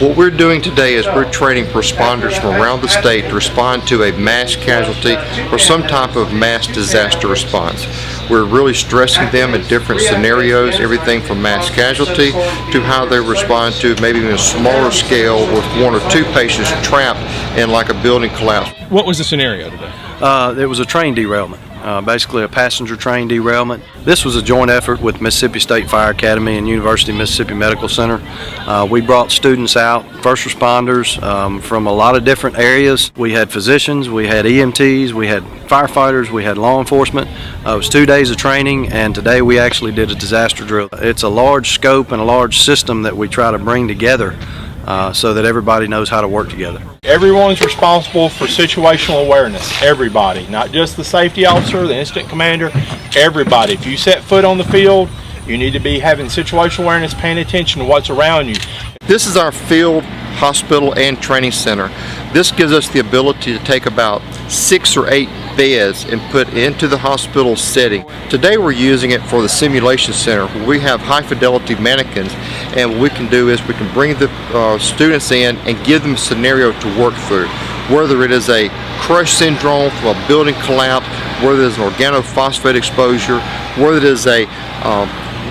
What we're doing today is we're training responders from around the state to respond to a mass casualty or some type of mass disaster response. We're really stressing them in different scenarios, everything from mass casualty to how they respond to maybe even a smaller scale with 1 or 2 patients trapped in like a building collapse. What was the scenario today? It was a train derailment, basically a passenger train derailment. This was a joint effort with Mississippi State Fire Academy and University of Mississippi Medical Center. We brought students out, first responders from a lot of different areas. We had physicians, we had EMTs, we had firefighters, we had law enforcement. It was 2 days of training, and today we actually did a disaster drill. It's a large scope and a large system that we try to bring together so that everybody knows how to work together. Everyone's responsible for situational awareness. Everybody, not just the safety officer, the incident commander, everybody. If you set foot on the field, you need to be having situational awareness, paying attention to what's around you. This is our field hospital and training center. This gives us the ability to take about 6 or 8 beds and put into the hospital setting. Today we're using it for the simulation center where we have high fidelity mannequins, and what we can do is we can bring the students in and give them a scenario to work through. Whether it is a crush syndrome from a building collapse, whether it is an organophosphate exposure, whether it is a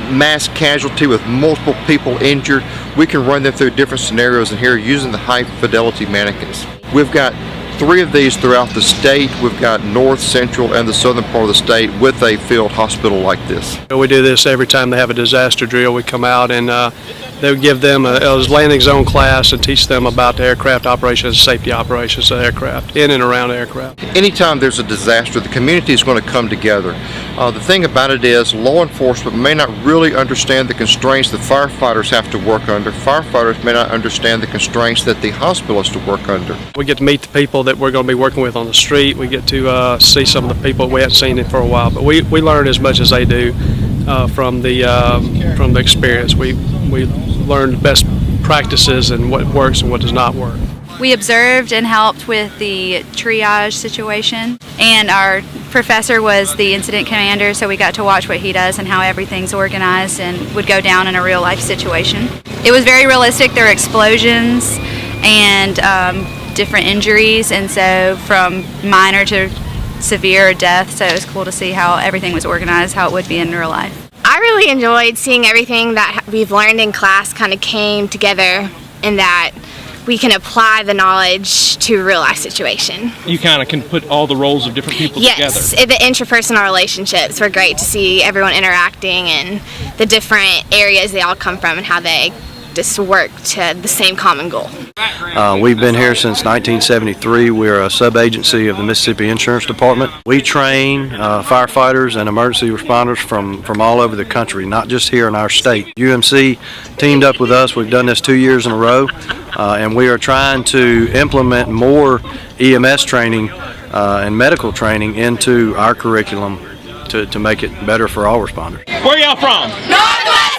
mass casualty with multiple people injured, we can run them through different scenarios in here using the high fidelity mannequins. We've got 3 of these throughout the state. We've got north, central, and the southern part of the state with a field hospital like this. We do this every time they have a disaster drill. We come out and they would give them a landing zone class and teach them about the aircraft operations, safety operations of aircraft, in and around aircraft. Anytime there's a disaster, the community is going to come together. The thing about it is law enforcement may not really understand the constraints that firefighters have to work under. Firefighters may not understand the constraints that the hospital has to work under. We get to meet the people that we're going to be working with on the street. We get to see some of the people we haven't seen for a while, but we learn as much as they do from the experience. We learn the best practices and what works and what does not work. We observed and helped with the triage situation, and our professor was the incident commander, so we got to watch what he does and how everything's organized and would go down in a real life situation. It was very realistic. There were explosions and different injuries, and so from minor to severe death, so it was cool to see how everything was organized, how it would be in real life. I really enjoyed seeing everything that we've learned in class kind of came together, and that we can apply the knowledge to a real life situation. You kind of can put all the roles of different people together. Yes, the interpersonal relationships were great to see everyone interacting and the different areas they all come from and how they just work to the same common goal. We've been here since 1973. We're a sub-agency of the Mississippi Insurance Department. We train firefighters and emergency responders from all over the country, not just here in our state. UMMC teamed up with us. We've done this 2 years in a row, and we are trying to implement more EMS training and medical training into our curriculum to make it better for all responders. Where y'all from? Northwest